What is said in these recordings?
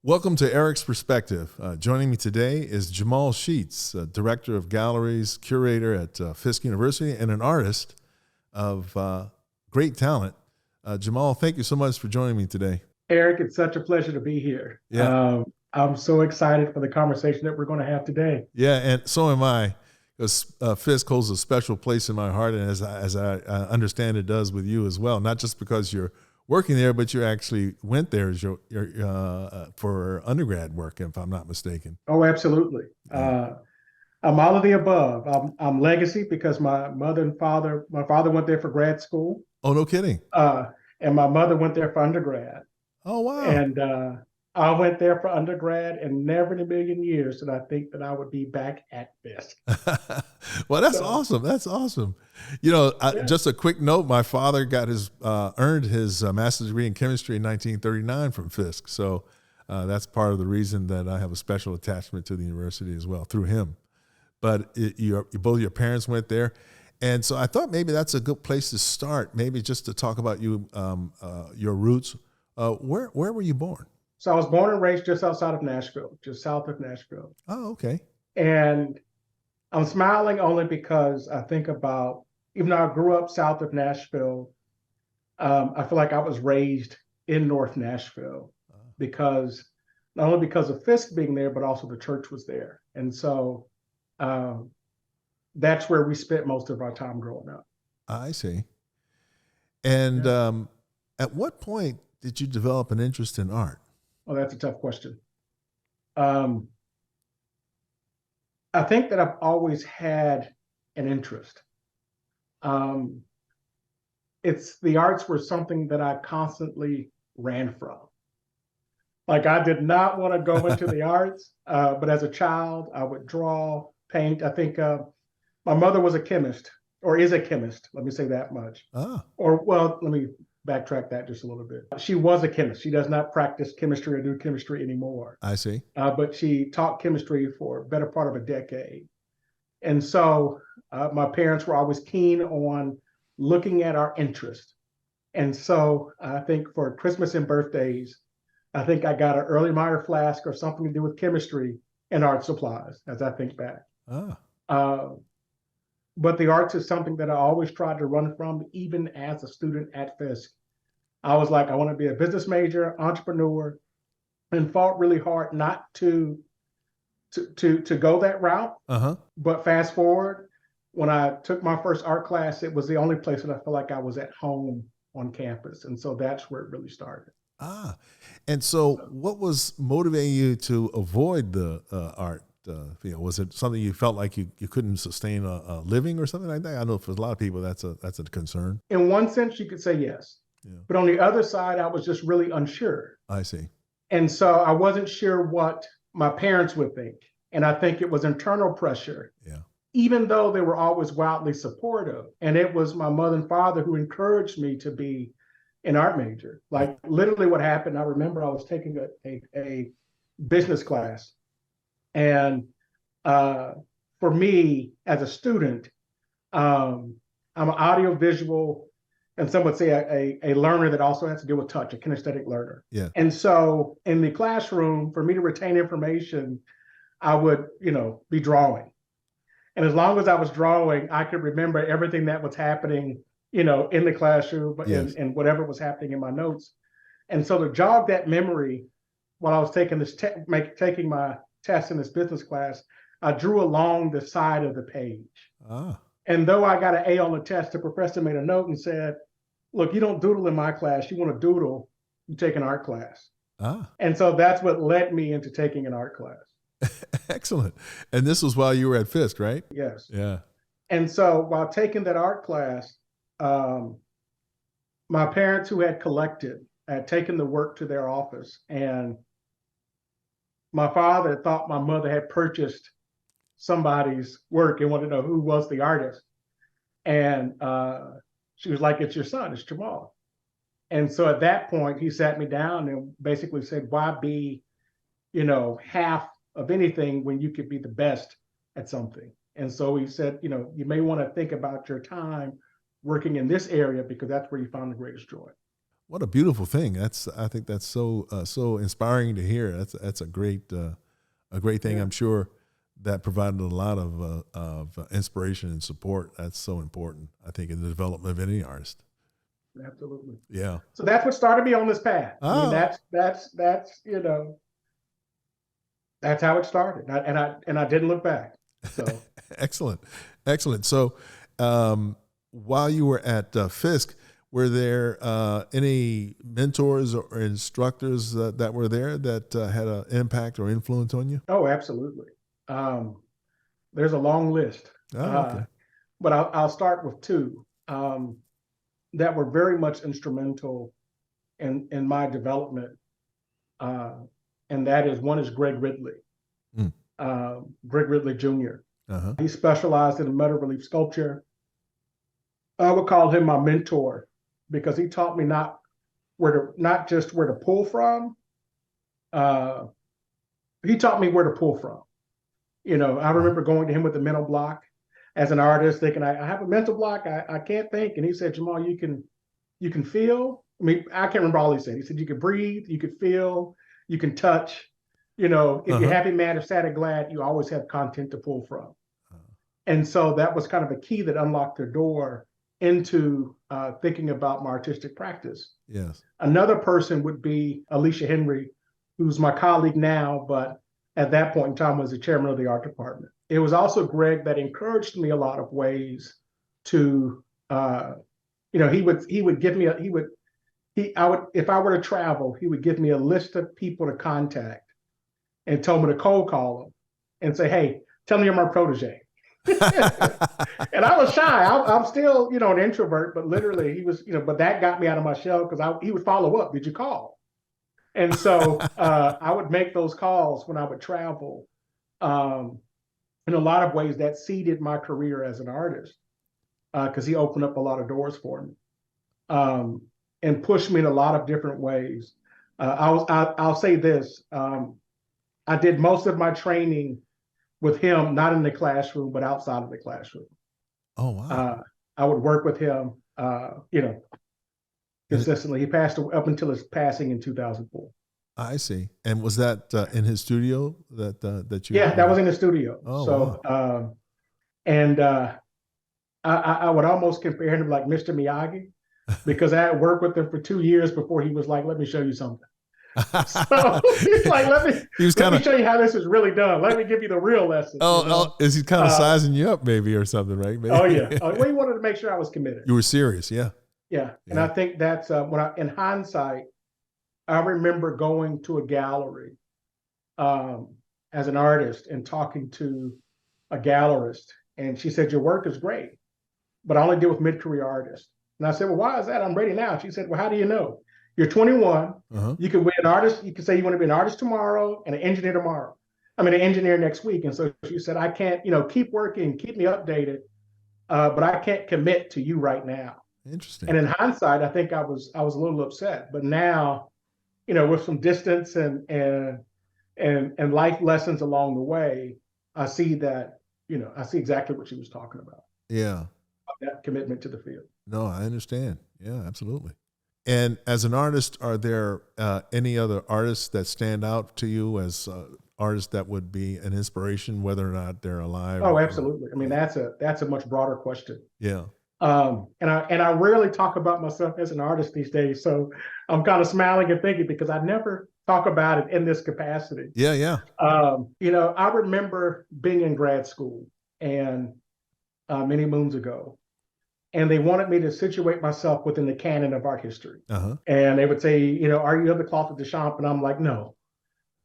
Welcome to Eric's Perspective. Joining me today is Jamaal Sheats, Director of Galleries, curator at Fisk University, and an artist of great talent. Jamaal, thank you so much for joining me today. Eric, it's such a pleasure to be here. Yeah. I'm so excited for the conversation that we're going to have today. Yeah, and so am I, because Fisk holds a special place in my heart, and as I understand it does with you as well, not just because you're working there, but you actually went there as for undergrad work, if I'm not mistaken. Oh, absolutely. Yeah. I'm all of the above. I'm legacy because my father went there for grad school, Oh, no kidding. and my mother went there for undergrad. Oh, wow. And I went there for undergrad, and never in a million years did I think that I would be back at Fisk. Well, that's awesome. That's awesome. Yeah. Just a quick note: my father got earned his master's degree in chemistry in 1939 from Fisk. So that's part of the reason that I have a special attachment to the university as well through him. But both your parents went there, and so I thought maybe that's a good place to start. Maybe just to talk about your roots. Where were you born? So I was born and raised just outside of Nashville, just south of Nashville. Oh, okay. And I'm smiling only because I think about, even though I grew up south of Nashville, I feel like I was raised in North Nashville because not only because of Fisk being there, but also the church was there. And so that's where we spent most of our time growing up. I see. And Yeah. at what point did you develop an interest in art? Well, that's a tough question. Um, I think that I've always had an interest. Um, the arts were something that I constantly ran from. Like I did not want to go into the arts, but as a child, I would draw, paint. I think my mother was a chemist, or is a chemist. Let me say that much. Ah, Or well, let me backtrack that just a little bit. She was a chemist. She does not practice chemistry or do chemistry anymore, I see. but she taught chemistry for a better part of a decade. And so my parents were always keen on looking at our interest. And so I think for Christmas and birthdays, I think I got an early Meyer flask or something to do with chemistry and art supplies, as I think back. Ah, Uh, but the arts is something that I always tried to run from, even as a student at Fisk. I was like, I want to be a business major, entrepreneur, and fought really hard not to go that route. uh-huh. But fast forward, when I took my first art class, it was the only place that I felt like I was at home on campus. And so that's where it really started. Ah, and so what was motivating you to avoid the art field? Was it something you felt like you couldn't sustain a living or something like that? I know for a lot of people that's a concern. In one sense, you could say yes. Yeah, But on the other side, I was just really unsure. I see. And so I wasn't sure what my parents would think. And I think it was internal pressure, Yeah. even though they were always wildly supportive. And it was my mother and father who encouraged me to be an art major. Like literally what happened, I remember I was taking a business class. And for me as a student, I'm an audio-visual, and some would say a learner that also has to do with touch, a kinesthetic learner. Yeah. And so in the classroom, for me to retain information, I would, be drawing. And as long as I was drawing, I could remember everything that was happening, in the classroom, Yes. and whatever was happening in my notes. And so to jog that memory, while I was taking taking my test in this business class, I drew along the side of the page. Ah. And though I got an A on the test, the professor made a note and said, look, you don't doodle in my class. You want to doodle, you take an art class. Ah. And so that's what led me into taking an art class. Excellent. And this was while you were at Fisk, right? Yes. Yeah. And so while taking that art class, my parents who had collected had taken the work to their office. And my father thought my mother had purchased somebody's work and wanted to know who was the artist. And she was like, it's your son, it's Jamaal. And so at that point, he sat me down and basically said, why be, half of anything when you could be the best at something? And so he said, you may want to think about your time working in this area because that's where you found the greatest joy. What a beautiful thing. I think that's so inspiring to hear. That's a great thing. Yeah. I'm sure that provided a lot of inspiration and support. That's so important, I think, in the development of any artist. Absolutely. Yeah. So that's what started me on this path. I mean, Oh, that's that's how it started, and I didn't look back. So excellent, excellent. So, while you were at Fisk, were there any mentors or instructors that were there that had an impact or influence on you? oh, absolutely. There's a long list, Oh, okay. but I'll start with two that were very much instrumental in my development, and that is one is Greg Ridley, Mm. Greg Ridley Jr. Uh-huh. He specialized in metal relief sculpture. I would call him my mentor because he taught me not just where to pull from. Uh, he taught me where to pull from. I remember going to him with a mental block as an artist, thinking I have a mental block. I can't think, and he said, Jamaal, you can feel. I mean, I can't remember all he said. He said you can breathe, you can feel, you can touch. If you're happy, mad, or sad or glad, you always have content to pull from. And so that was kind of a key that unlocked the door into thinking about my artistic practice. Yes. Another person would be Alicia Henry, who's my colleague now, but at that point in time was the chairman of the art department. It was also Greg that encouraged me a lot of ways to, he would give me if I were to travel, he would give me a list of people to contact and told me to cold call them and say, hey, tell me you're my protege. And I was shy. I'm still, an introvert, but literally he was, but that got me out of my shell because he would follow up. Did you call? And so I would make those calls when I would travel. In a lot of ways, that seeded my career as an artist because he opened up a lot of doors for me and pushed me in a lot of different ways. I'll say this. I did most of my training with him, not in the classroom, but outside of the classroom. Oh, wow. I would work with him, consistently. He passed up until his passing in 2004. I see. And was that in his studio that you? Yeah, that was in the studio. Oh, so, wow. And I would almost compare him to like Mr. Miyagi because I had worked with him for 2 years before he was like, let me show you something. So he's like, let me show you how this is really done. Let me give you the real lesson. Is he kind of sizing you up maybe or something, right? Maybe. Oh, yeah. Well, he wanted to make sure I was committed. You were serious, yeah. Yeah. And I think that's in hindsight, I remember going to a gallery as an artist and talking to a gallerist. And she said, your work is great, but I only deal with mid-career artists. And I said, well, why is that? I'm ready now. She said, well, how do you know? You're 21. You can be an artist. You can say you want to be an artist tomorrow and an engineer tomorrow. I mean, an engineer next week. And so she said, I can't, keep working, keep me updated, but I can't commit to you right now. Interesting. And in hindsight, I think I was a little upset. But now, with some distance and life lessons along the way, I see that, I see exactly what she was talking about. Yeah. That commitment to the field. No, I understand. Yeah, absolutely. And as an artist, are there any other artists that stand out to you as artists that would be an inspiration, whether or not they're alive? Oh, absolutely. I mean, that's a much broader question. Yeah. And I rarely talk about myself as an artist these days, so I'm kind of smiling and thinking because I never talk about it in this capacity. Yeah, yeah. I remember being in grad school and many moons ago. And they wanted me to situate myself within the canon of art history. And they would say, are you of the cloth of Deschamps? And I'm like, no,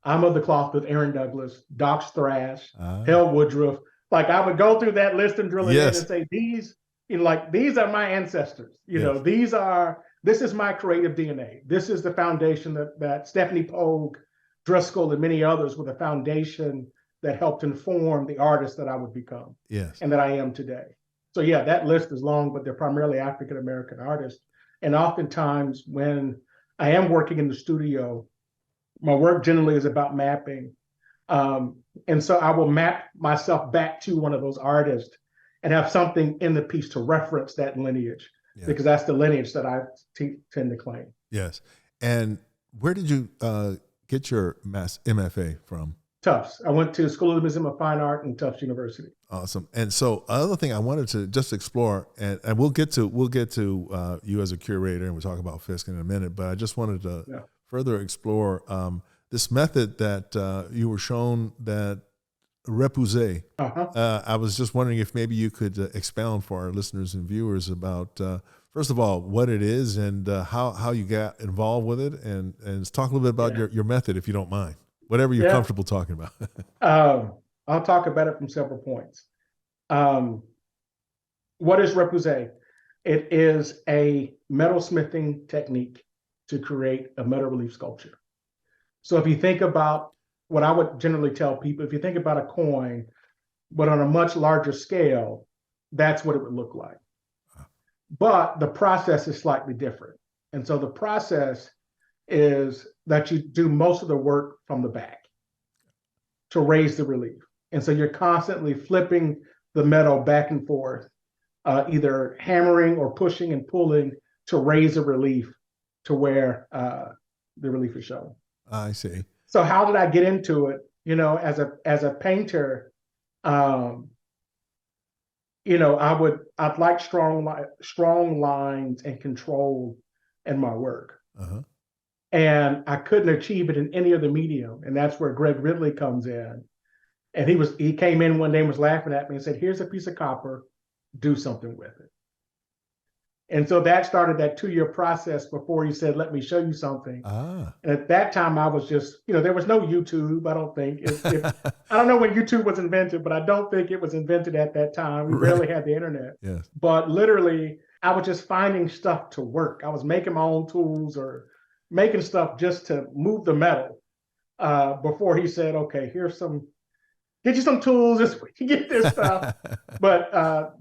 I'm of the cloth with Aaron Douglas, Doc Thrash, Hal Woodruff. Like I would go through that list and drill it in and say, these are my ancestors. This is my creative DNA. This is the foundation that Stephanie Pogue, Driscoll, and many others were the foundation that helped inform the artist that I would become. Yes. And that I am today. So yeah, that list is long, but they're primarily African-American artists. And oftentimes when I am working in the studio, my work generally is about mapping. And so I will map myself back to one of those artists and have something in the piece to reference that lineage, because that's the lineage that I tend to claim. Yes. And where did you get your MFA from? Tufts. I went to School of the Museum of Fine Art and Tufts University. Awesome. And so other thing I wanted to just explore, and we'll get to you as a curator, and we'll talk about Fisk in a minute, but I just wanted to further explore this method that you were shown, that repoussé. I was just wondering if maybe you could expound for our listeners and viewers about, first of all, what it is and how you got involved with it, and talk a little bit about your method, if you don't mind, whatever you're comfortable talking about. I'll talk about it from several points. What is repoussé? It is a metalsmithing technique to create a metal relief sculpture. So if you think about what I would generally tell people, if you think about a coin, but on a much larger scale, that's what it would look like. But the process is slightly different. And so the process is that you do most of the work from the back to raise the relief. And so you're constantly flipping the metal back and forth, either hammering or pushing and pulling to raise a relief to where the relief is shown. I see. So how did I get into it? As a painter, I'd like strong lines and control in my work. And I couldn't achieve it in any other medium. And that's where Greg Ridley comes in. And he came in one day and was laughing at me and said, "Here's a piece of copper, do something with it." And so that started that 2-year process before he said, "Let me show you something." And at that time, I was just, there was no YouTube, I don't think. I don't know when YouTube was invented, but I don't think it was invented at that time. We barely had the internet. Yes. But literally, I was just finding stuff to work. I was making my own tools or making stuff just to move the metal before he said, "Okay, get you some tools this week, get this stuff." But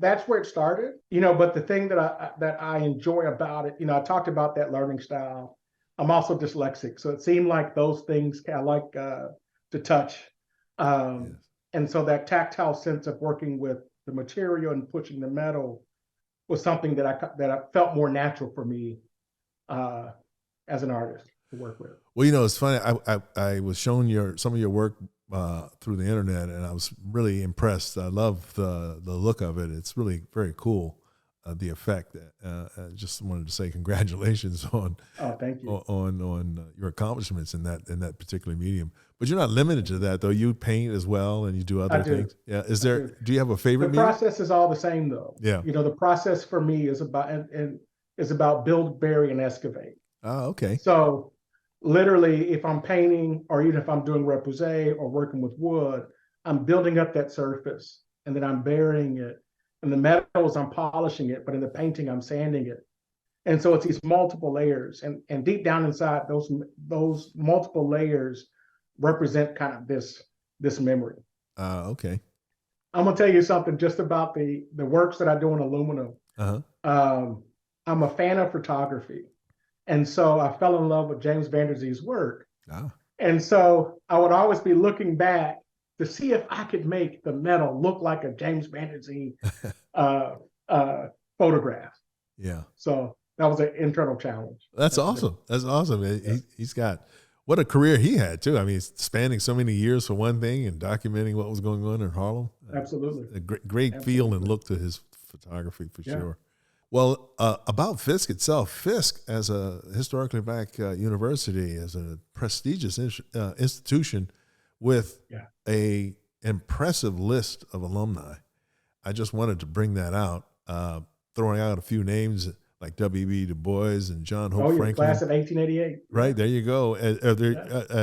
that's where it started, but the thing that I enjoy about it, I talked about that learning style. I'm also dyslexic, so it seemed like those things I like to touch. And so that tactile sense of working with the material and pushing the metal was something that I felt more natural for me as an artist to work with. Well, it's funny. I was shown some of your work through the internet, and I was really impressed. I love the look of it. It's really very cool, the effect. I just wanted to say congratulations on thank you on your accomplishments in that particular medium. But you're not limited to that, though. You paint as well, and you do other things. Yeah. Do you have a favorite? The process is all the same, though. Yeah. The process for me is about build, bury, and excavate. Oh, okay. So literally, if I'm painting or even if I'm doing repoussé or working with wood, I'm building up that surface and then I'm burying it. In the metals, I'm polishing it, but in the painting, I'm sanding it. And so it's these multiple layers. And deep down inside, those multiple layers represent kind of this memory. Okay. I'm gonna tell you something just about the works that I do in aluminum. I'm a fan of photography. And so I fell in love with James Van Der Zee's work. And so I would always be looking back to see if I could make the metal look like a James Van Der Zee photograph. Yeah. So that was an internal challenge. That's awesome. That's awesome. Yeah. He's got, what a career he had, too. I mean, spanning so many years for one thing and documenting what was going on in Harlem. Absolutely. A great feel and look to his photography, for sure. Well, about Fisk itself, Fisk, as a historically black university, as a prestigious institution with a impressive list of alumni. I just wanted to bring that out, throwing out a few names like W.B. Du Bois and John Hope Franklin. Class of 1888. Right, there you go.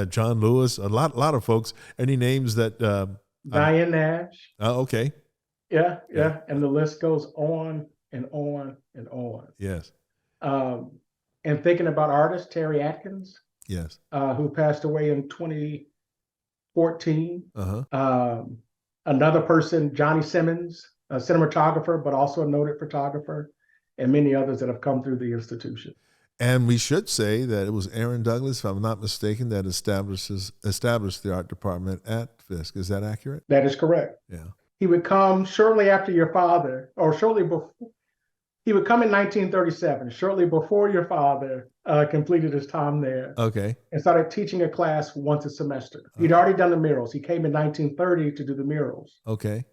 John Lewis, a lot of folks. Any names that? Diane Nash. Oh, okay. Yeah. And the list goes on and on and on. Yes. And thinking about artists, Terry Atkins. Yes. Who passed away in 2014. Another person, Johnny Simmons, a cinematographer, but also a noted photographer, and many others that have come through the institution. And we should say that it was Aaron Douglas, if I'm not mistaken, that established the art department at Fisk. Is that accurate? That is correct. Yeah. He would come shortly after your father, or shortly before. He would come in 1937, shortly before your father completed his time there, Okay. and started teaching a class once a semester. He'd already done the murals. He came in 1930 to do the murals. Okay.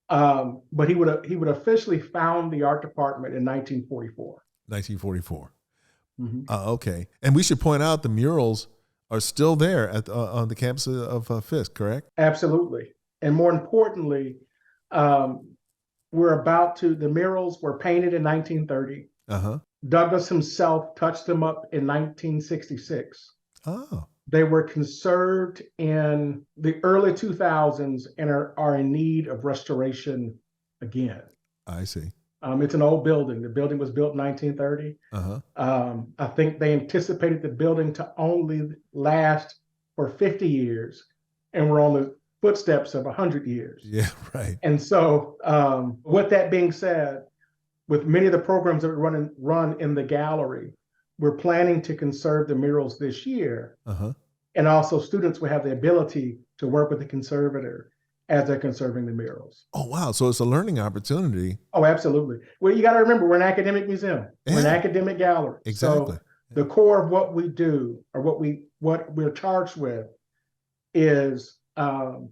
But he would officially found the art department in 1944. 1944. Mm-hmm. Okay. And we should point out the murals are still there on the campus of Fisk, correct? Absolutely. And more importantly, the murals were painted in 1930. Uh-huh. Douglas himself touched them up in 1966. Oh. They were conserved in the early 2000s and are in need of restoration again. I see. It's an old building. The building was built in 1930. Uh-huh. I think they anticipated the building to only last for 50 years, and we're on the footsteps of 100 years. Yeah, right. And so with that being said, with many of the programs that run in the gallery, we're planning to conserve the murals this year. Uh-huh. And also students will have the ability to work with the conservator as they're conserving the murals. Oh, wow. So it's a learning opportunity. Oh, absolutely. Well, you got to remember, we're an academic museum. Yeah. We're an academic gallery. Exactly. So the core of what we do, or what we're charged with, is one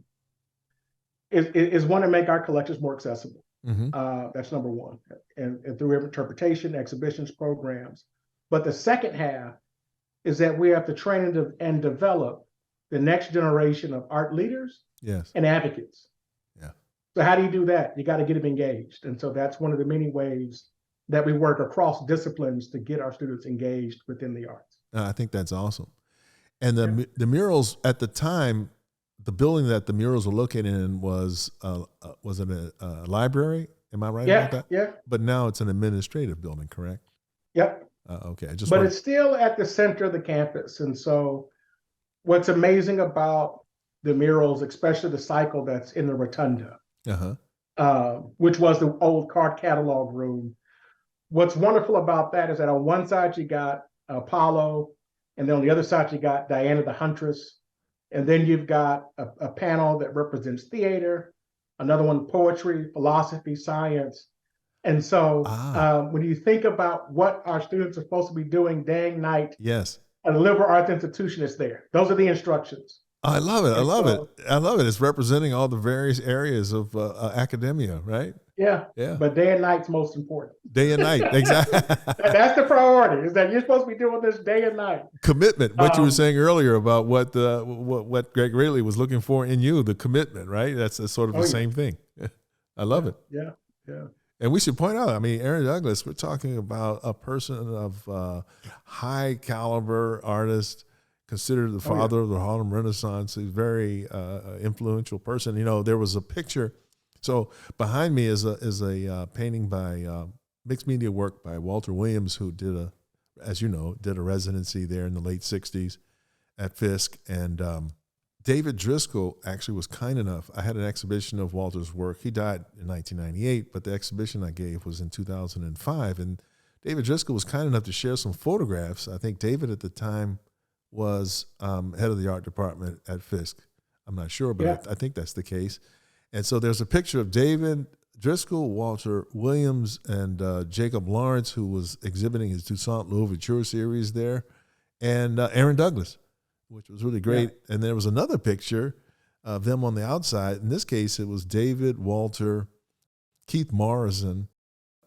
to make our collections more accessible. Mm-hmm. That's number one, and through interpretation, exhibitions, programs. But the second half is that we have to train and develop the next generation of art leaders, yes, and advocates. Yeah. So how do you do that? You got to get them engaged. And so that's one of the many ways that we work across disciplines to get our students engaged within the arts. I think that's awesome. And the murals at the time, the building that the murals were located in was it a library? Am I right about that? Yeah. But now it's an administrative building, correct? Yep. Okay. But it's still at the center of the campus. And so what's amazing about the murals, especially the cycle that's in the rotunda, which was the old card catalog room. What's wonderful about that is that on one side you got Apollo, and then on the other side you got Diana the Huntress, and then you've got a panel that represents theater, another one poetry, philosophy, science. And so when you think about what our students are supposed to be doing day and night, yes, at a liberal arts institution, is there. Those are the instructions. I love it. I love it. It's representing all the various areas of academia, right? Yeah. Yeah. But day and night's most important. Day and night. Exactly. That's the priority, is that you're supposed to be doing this day and night. Commitment. What you were saying earlier about what Greg Raley was looking for in you, the commitment, right? That's sort of the same thing. I love it. Yeah. Yeah. And we should point out, I mean, Aaron Douglas, we're talking about a person of high caliber artist, considered the father of the Harlem Renaissance. He's a very influential person. You know, there was a picture. So behind me is a painting by mixed media work by Walter Williams, who did a residency there in the late 60s at Fisk. And David Driscoll actually was kind enough. I had an exhibition of Walter's work. He died in 1998, but the exhibition I gave was in 2005. And David Driscoll was kind enough to share some photographs. I think David at the time was head of the art department at Fisk. I'm not sure, but I think that's the case. And so there's a picture of David Driscoll, Walter Williams, and Jacob Lawrence, who was exhibiting his Toussaint L'Ouverture series there, and Aaron Douglas, which was really great. Yeah. And there was another picture of them on the outside. In this case, it was David, Walter, Keith Morrison,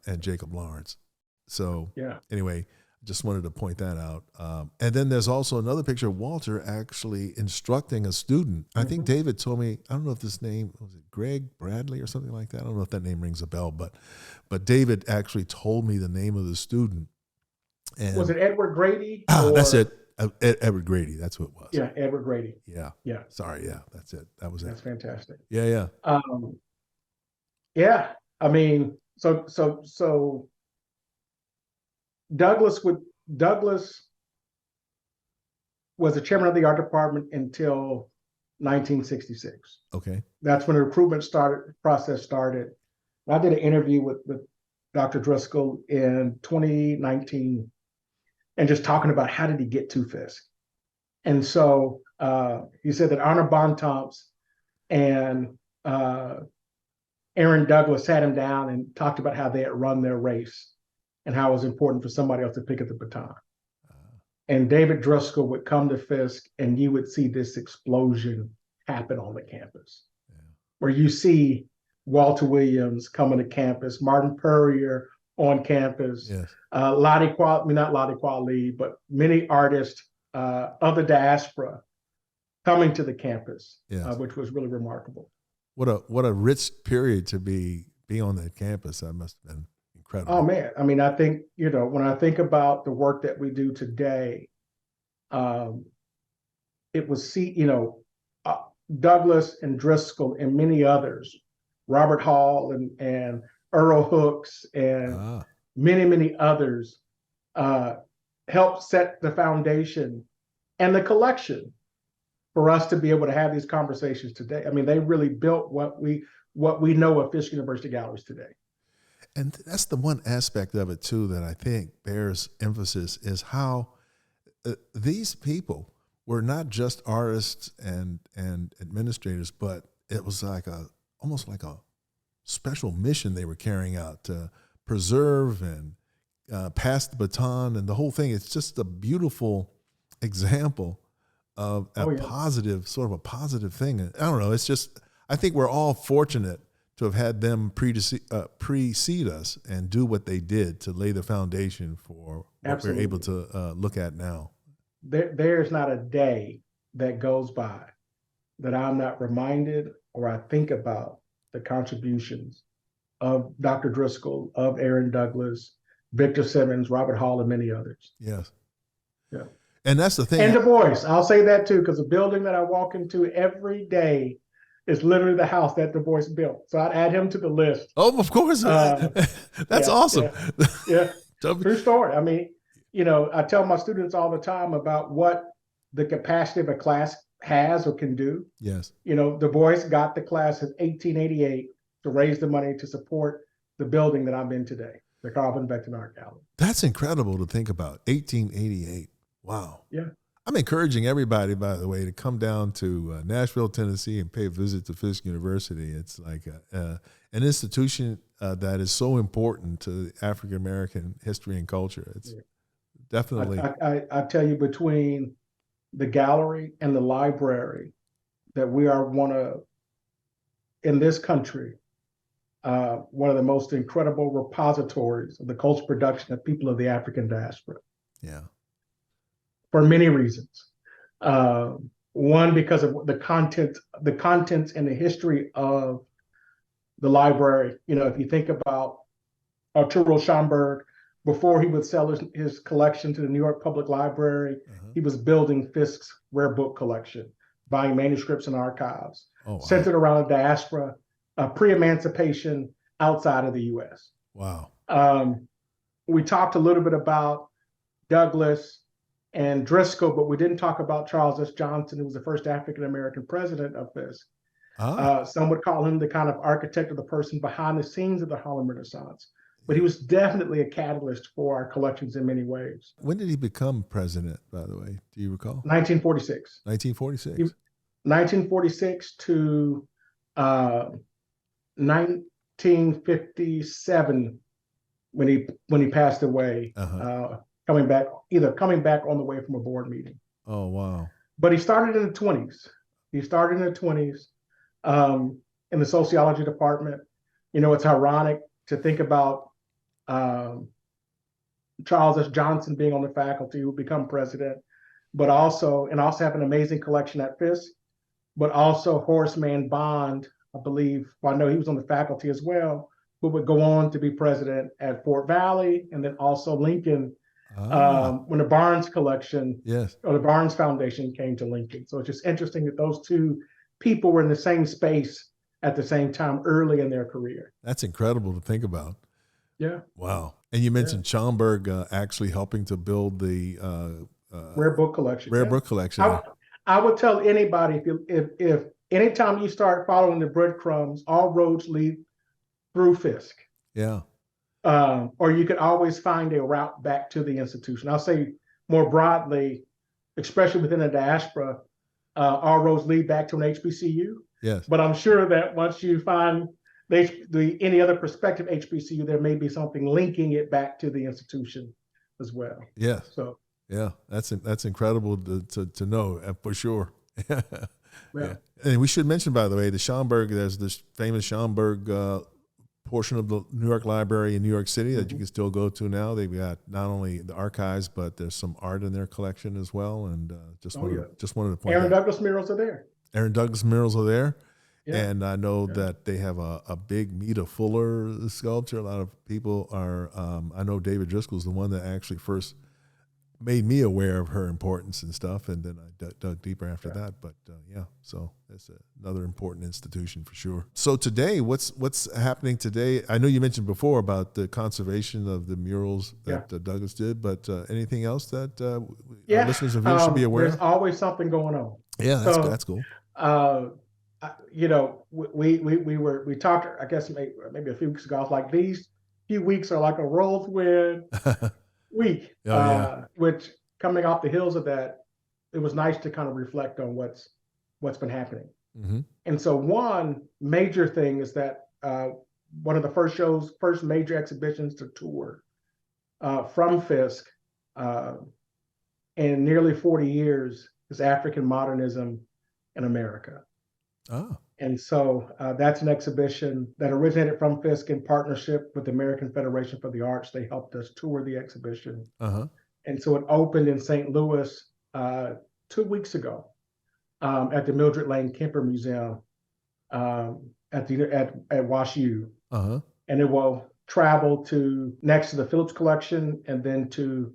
and Jacob Lawrence. So anyway, just wanted to point that out. And then there's also another picture of Walter actually instructing a student. I think David told me, I don't know if this name, was it Greg Bradley or something like that? I don't know if that name rings a bell, but David actually told me the name of the student. And was it Edward Grady? That's it. Edward Grady, that's what it was. Yeah, Edward Grady. Yeah. Yeah. Sorry, that's it. That's fantastic. Yeah. Yeah. I mean, so Douglas was the chairman of the art department until 1966. Okay. That's when the recruitment process started. I did an interview with Dr. Driscoll in 2019 and just talking about how did he get to Fisk. And so he said that Arnold Bontemps and Aaron Douglas sat him down and talked about how they had run their race. and how it was important for somebody else to pick up the baton. And David Driscoll would come to Fisk, and you would see this explosion happen on the campus, where you see Walter Williams coming to campus, Martin Purrier on campus, Yes. Lottie Kweli, not Lottie Kweli, but many artists of the diaspora coming to the campus, Yes. which was really remarkable. What a rich period to be on that campus. That must have been incredible. Oh man, I mean, I think, you know, when I think about the work that we do today, it was, Douglas and Driscoll and many others, Robert Hall and Earl Hooks and many others, helped set the foundation and the collection for us to be able to have these conversations today. I mean, they really built what we know of Fisk University Galleries today. And that's the one aspect of it too that I think bears emphasis, is how these people were not just artists and administrators, but it was like almost like a special mission they were carrying out to preserve and pass the baton and the whole thing. It's just a beautiful example of a positive, sort of a positive thing. I don't know. It's just, I think we're all fortunate to have had them precede us and do what they did to lay the foundation for what we're able to look at now. There's not a day that goes by that I'm not reminded or I think about the contributions of Dr. Driscoll, of Aaron Douglas, Victor Simmons, Robert Hall, and many others. Yes. Yeah. And that's the thing. And Du Bois, I'll say that too, because the building that I walk into every day is literally the house that Du Bois built. So I'd add him to the list. Oh, of course. That's awesome. Yeah. True story. I mean, you know, I tell my students all the time about what the capacity of a class has or can do. Yes. You know, Du Bois got the class in 1888 to raise the money to support the building that I'm in today, the Carlton Beckton Art Gallery. That's incredible to think about. 1888. Wow. Yeah. I'm encouraging everybody, by the way, to come down to Nashville, Tennessee, and pay a visit to Fisk University. It's like an institution that is so important to African American history and culture. It's definitely. I tell you, between the gallery and the library, that we are in this country, one of the most incredible repositories of the cultural production of people of the African diaspora. Yeah. For many reasons. One, because of the contents and the history of the library. You know, if you think about Arturo Schomburg, before he would sell his collection to the New York Public Library, he was building Fisk's rare book collection, buying manuscripts and archives, centered around a diaspora, pre-emancipation outside of the U.S. Wow. We talked a little bit about Douglas and Driscoll, but we didn't talk about Charles S. Johnson, who was the first African-American president of Fisk. Some would call him the kind of architect or the person behind the scenes of the Harlem Renaissance, but he was definitely a catalyst for our collections in many ways. When did he become president, by the way? Do you recall? 1946. 1946. 1946 to 1957, when he passed away. Coming back on the way from a board meeting. Oh, wow. But he started in the 20s. He started in the 20s in the sociology department. You know, it's ironic to think about Charles S. Johnson being on the faculty, who become president, but also have an amazing collection at Fisk, but also Horace Mann Bond, I believe, well, I know he was on the faculty as well, who would go on to be president at Fort Valley, and then also Lincoln, when the Barnes collection, or the Barnes Foundation came to Lincoln. So it's just interesting that those two people were in the same space at the same time early in their career. That's incredible to think about. Yeah. Wow. And you mentioned Schomburg actually helping to build the rare book collection. Book collection. I would tell anybody, if anytime you start following the breadcrumbs, all roads lead through Fisk. Yeah. Or you could always find a route back to the institution. I'll say more broadly, especially within the diaspora, all roads lead back to an HBCU. Yes. But I'm sure that once you find any other prospective HBCU, there may be something linking it back to the institution as well. Yes. So yeah, that's incredible to know for sure. yeah. And we should mention, by the way, the Schomburg. There's this famous Schomburg portion of the New York Library in New York City that you can still go to now. They've got not only the archives, but there's some art in their collection as well. And just wanted to point Aaron out. Douglas murals are there. Aaron Douglas murals are there. Yeah. And I know that they have a big Meta Fuller sculpture. A lot of people are, I know David Driscoll's the one that actually first made me aware of her importance and stuff. And then I dug deeper after that. But so it's another important institution for sure. So today, what's happening today? I know you mentioned before about the conservation of the murals that Douglas did, but anything else that our listeners of yours should be aware of? There's always something going on. Yeah, that's cool. We talked, I guess maybe a few weeks ago. I was like, these few weeks are like a whirlwind week. Which coming off the heels of that, it was nice to kind of reflect on what's been happening. Mm-hmm. And so one major thing is that one of the first major exhibitions to tour from Fisk in nearly 40 years is African Modernism in America. Oh. And so that's an exhibition that originated from Fisk in partnership with the American Federation for the Arts. They helped us tour the exhibition. Uh-huh. And so it opened in St. Louis 2 weeks ago at the Mildred Lane Kemper Museum at Wash U. Uh-huh. And it will travel to next to the Phillips Collection and then to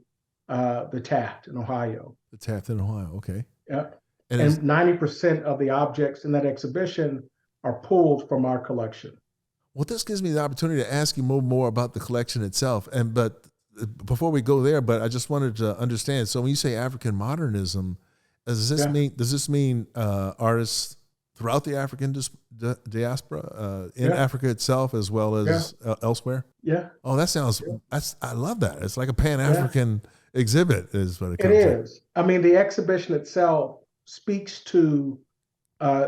the Taft in Ohio. The Taft in Ohio, okay. Yeah. And 90% of the objects in that exhibition are pulled from our collection. Well, this gives me the opportunity to ask you more about the collection itself. But before we go there, I just wanted to understand. So when you say African modernism, does this mean artists throughout the African diaspora in Africa itself as well as elsewhere? Yeah. Oh, I love that. It's like a Pan-African exhibit is what it comes to. It is. I mean, the exhibition itself speaks to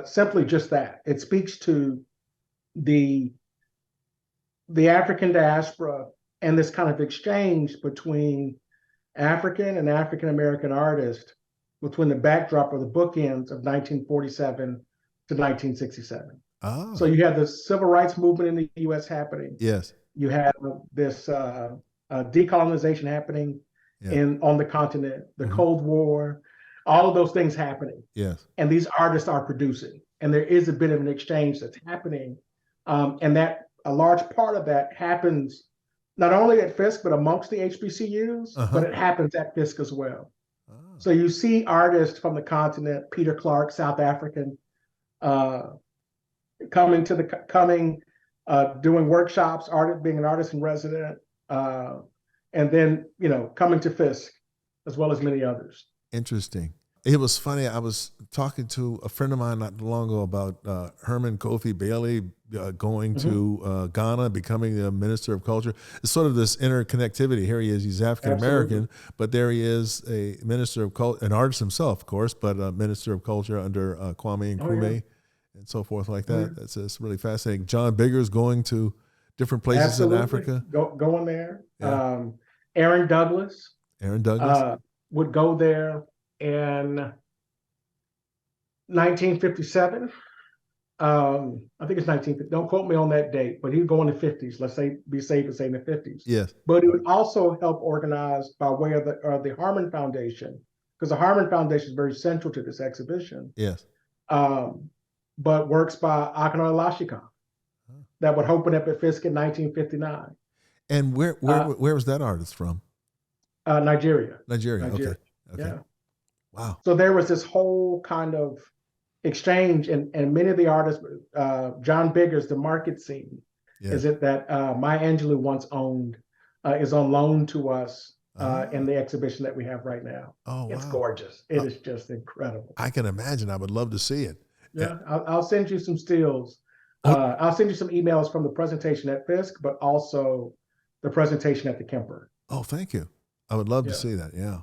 simply just that. It speaks to the African diaspora and this kind of exchange between African and African American artists between the backdrop of the bookends of 1947 to 1967. Oh. So you have the civil rights movement in the U.S. happening. Yes. You have this decolonization happening on the continent, the Cold War, all of those things happening. Yes. And these artists are producing. And there is a bit of an exchange that's happening. And that a large part of that happens not only at Fisk, but amongst the HBCUs, but it happens at Fisk as well. Oh. So you see artists from the continent, Peter Clark, South African, doing workshops, being an artist in resident, and then, coming to Fisk, as well as many others. Interesting. It was funny. I was talking to a friend of mine not long ago about Herman Kofi Bailey going to Ghana, becoming the Minister of Culture. It's sort of this interconnectivity. Here he is. He's African American, but there he is, a Minister of Culture, an artist himself, of course, but a Minister of Culture under Kwame Nkrumah and so forth like that. It's really fascinating. John Biggers going to different places in Africa. Going there. Yeah. Aaron Douglas. Would go there in 1957. I think it's 1950. Don't quote me on that date, but he would go in the 50s. Let's say, be safe and say in the 50s. Yes. But he would also help organize by way of the Harmon Foundation, because the Harmon Foundation is very central to this exhibition. Yes. But works by Akano Lashika that would open up at Fisk in 1959. And where was that artist from? Nigeria. Okay. Yeah. Wow. So there was this whole kind of exchange, and many of the artists, John Biggers, the market scene, is it that Maya Angelou once owned, is on loan to us in the exhibition that we have right now. Oh, wow. It's gorgeous. It is just incredible. I can imagine. I would love to see it. Yeah, I'll send you some stills. I'll send you some emails from the presentation at Fisk, but also the presentation at the Kemper. Oh, thank you. I would love to see that. Yeah.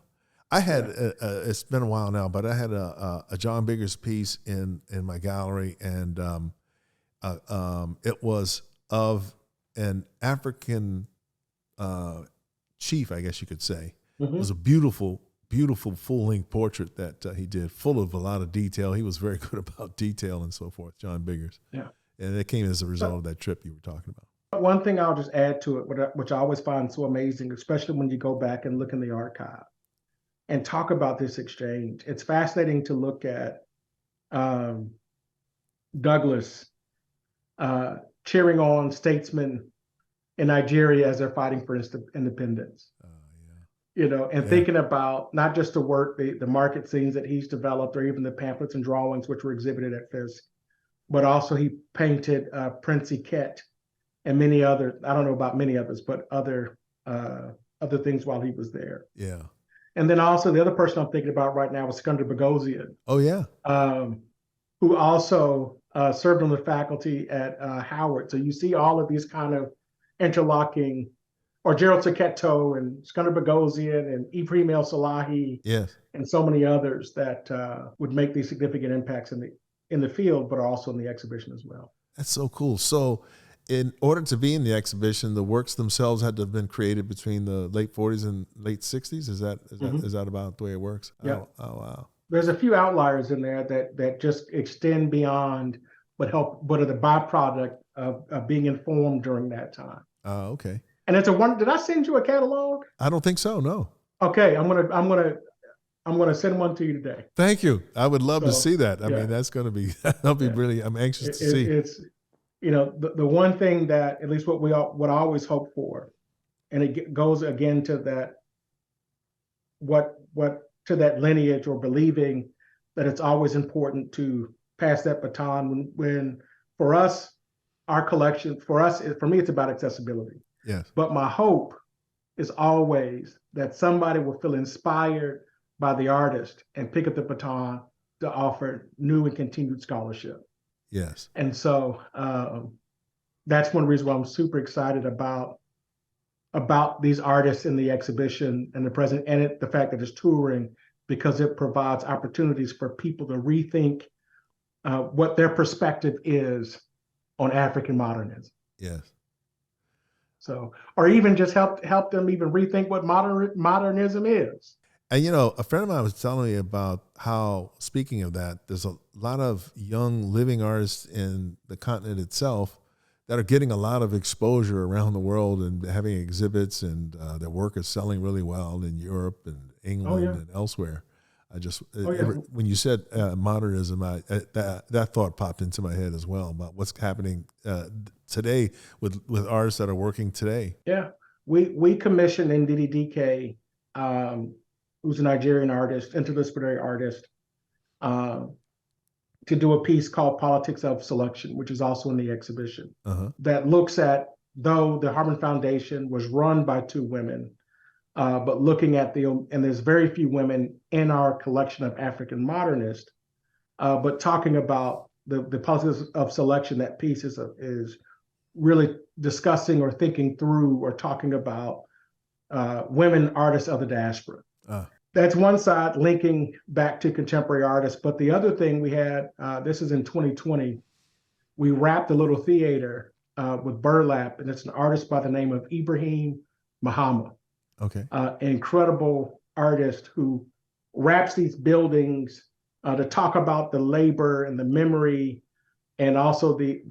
I had, it's been a while now, but I had a John Biggers piece in my gallery, and it was of an African chief, I guess you could say. It was a beautiful, beautiful full-length portrait that he did, full of a lot of detail. He was very good about detail and so forth, John Biggers. Yeah. And it came as a result of that trip you were talking about. One thing I'll just add to it, which I always find so amazing, especially when you go back and look in the archive and talk about this exchange. It's fascinating to look at Douglas cheering on statesmen in Nigeria as they're fighting for independence. You know, and thinking about not just the work, the market scenes that he's developed, or even the pamphlets and drawings which were exhibited at Fisk, but also he painted Prince Iket and many other, I don't know about many others, but other things while he was there. Yeah. And then also the other person I'm thinking about right now is Skender Boghossian. Oh, yeah. Who also served on the faculty at Howard. So you see all of these kind of interlocking, or Gerald Saketo and Skender Boghossian and Ibrahim El Salahi, yes, and so many others that would make these significant impacts in the field, but also in the exhibition as well. That's so cool. So in order to be in the exhibition, the works themselves had to have been created between the late 40s and late 60s. Is that about the way it works? Yeah. Oh, wow. There's a few outliers in there that just extend beyond what are the byproduct of being informed during that time. Okay. And it's did I send you a catalog? I don't think so. No. Okay. I'm gonna send one to you today. Thank you. I would love to see that. I mean, that'll be really, I'm anxious to see. It's, you know, the one thing that, at least what I always hope for, and it goes again to that, to that lineage, or believing that it's always important to pass that baton when for us, our collection, for me, it's about accessibility. Yes. But my hope is always that somebody will feel inspired by the artist and pick up the baton to offer new and continued scholarship. Yes. And so that's one reason why I'm super excited about these artists in the exhibition and the present, and the fact that it's touring, because it provides opportunities for people to rethink what their perspective is on African modernism. Yes. So, or even just help them even rethink what modernism is. And, you know, a friend of mine was telling me about how, speaking of that, there's a lot of young living artists in the continent itself that are getting a lot of exposure around the world and having exhibits, and their work is selling really well in Europe and England and elsewhere. When you said modernism, that thought popped into my head as well about what's happening today with artists that are working today. Yeah, we commissioned Ndidi Dike, who's a Nigerian artist, interdisciplinary artist, to do a piece called Politics of Selection, which is also in the exhibition, that looks at, though the Harman Foundation was run by two women, but looking at and there's very few women in our collection of African modernists, but talking about the politics of selection. That piece is really discussing or thinking through or talking about women artists of the diaspora. That's one side, linking back to contemporary artists. But the other thing we had, this is in 2020, we wrapped a little theater with burlap, and it's an artist by the name of Ibrahim Mahama. Okay. An incredible artist who wraps these buildings to talk about the labor and the memory, and also the